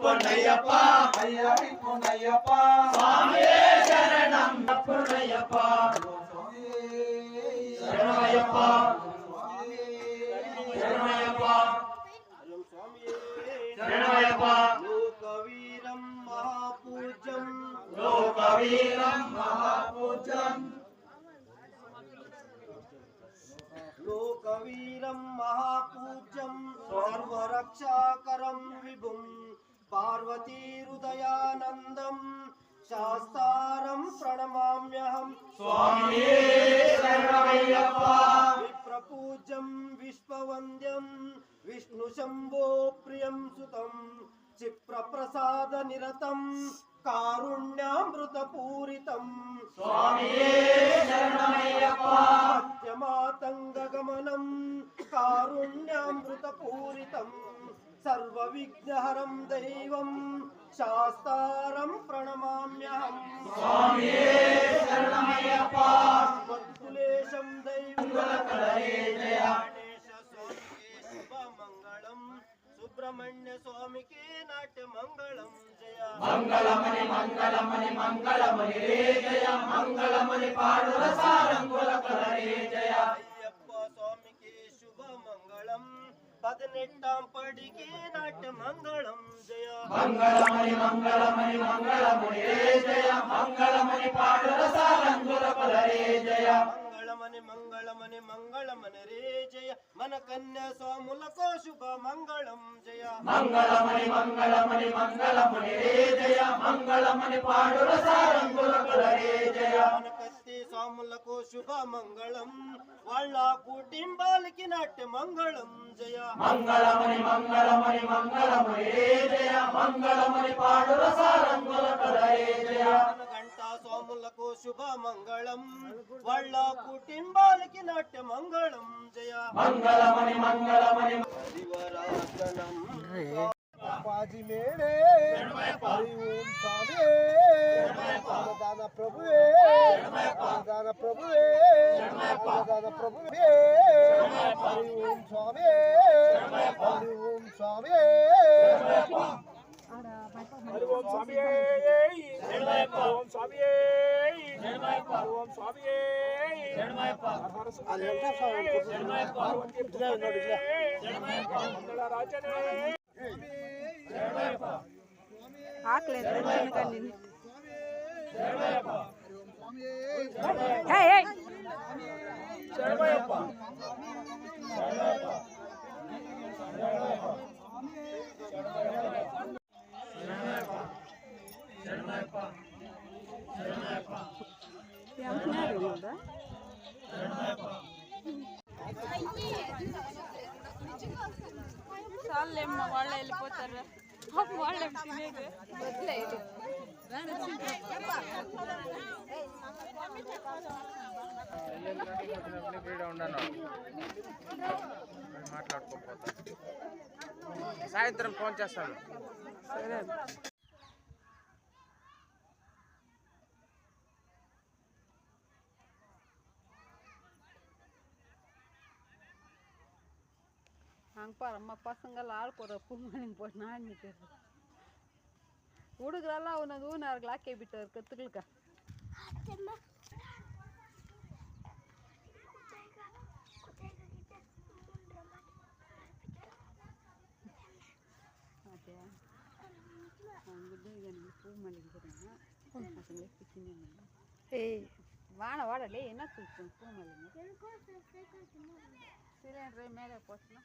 பொன்னையப்பா ஐயாடி பொன்னையப்பா சுவாமியே சரணம் பொன்னையப்பா சரணமையப்பா சரணமையப்பா சரணமையப்பா लोकवीरं महापूज्यं लोकवीरं महापूज्यं लोकवीरं महापूज्यं सर्वरक्षाकरं विभुं पार्वतीहृदयानन्दं शास्तारं प्रणमाम्यहं स्वामिये शरणमय्यप्पा विप्रपूज्यं विश्ववन्द्यं विष्णुशम्भो प्रियं सुतं क्षिप्रप्रसादनिरतं कारुण्यामृतपूरितं स्वामिये शरणमय्यप्पा सत्यमातङ्गगमनं कारुण्यामृतपूरितं सर्वविघ्नहरं दैवं शास्तारं प्रणमाम्यहं स्वामिये शरणमय्यप्पा मत्कुलेशं दैवं शुभमङ्गलं सुब्रह्मण्य स्वामी के नाट्य मंगलम जय मंगलमणि मंगलमणि मंगलमणि रे जय मंगलमणि पाडुर सारंगुल रे जय अय्यप्प स्वामी के शुभ मंगलम पदनेट्टाम पडिगे नाट्य मंगलम जय मंगलमणि मंगलमणि मंगलमणि रे जय मंगलमणि पाडुर सारंगुल रे जय मंगलमणि मंगलमणि मंगलमणि रे जय मन कन्या स्वामुलको शुभ मंगलम जय मंगलमणि मंगलमणि मंगलमणि रे जय मंगलमणि पाडुर सारंगुल रे जय मन कत्ते स्वामुलको शुभ मंगलम వాళ్ళ కుటుంబాలకి నాట్య మంగళం జయ मंगलमणि मंगलमणि मंगलमणि रे जय मंगलमणि पाडुर सारंगुल रे जय గంటా స్వాములకు శుభ మంగళం వాళ్ళ కుటుంబాలకి నాట్య మంగళం జయ मंगलमणि मंगलमणि శివరాజనం పాజి మేడే హరి ఓం స్వామి దాన ప్రభువే దాన ప్రభువే దాన ప్రభువే హరి ఓం స్వామి హరి ఓం స్వామి హరి ఓం స్వామి ఓం స్వామి ఓం స్వామి రాజనే ఆకలేదు తినకండి చాలేమ్మా వాళ్ళు వెళ్ళిపోతారు వాళ్ళు తినేది వదిలేదు మాట్లాడుకోపోతా సాయంత్రం ఫోన్ చేస్తాను సరే அங்கே பாரு அம்மா பசங்கள்லாம் ஆள் போகிற பூமணி போட்டு நான் ಹುಡುಗರೆಲ್ಲ ಒಂದೊಂದು ಹೂವಿನಾರ್ಗಳು ಹಾಕಿ ಬಿಟ್ಟವ್ರು ಕತ್ತುಗಳ್ಕ ಅದೇ ಹಂಗಿದ್ದು ಈಗ ನನಗೆ ಪೂ ಮಲ್ಲಿಗೆ பசங்களே பிடிச்சிங்க ஏய் வான வாடலே என்ன தூக்கும் பூ மல்லிங்க சிலிண்டர் மேலே போச்சுன்னா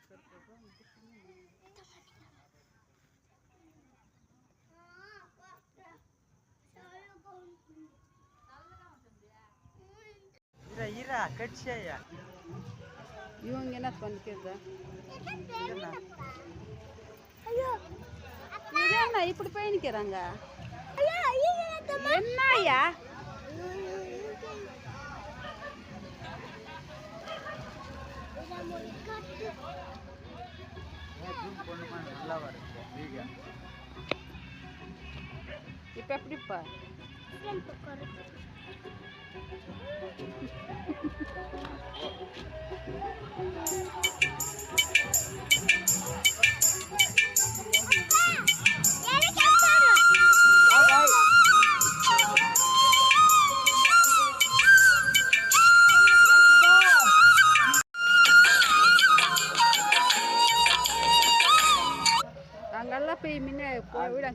ఇరా కట్ చేయ இவங்க என்ன பண்ணிக்கிறதா இது என்ன இப்படி பயணிக்கிறாங்க என்னய்யா இப்ப எப்படிப்பா எனக்கு போய் முன்ன போய் விட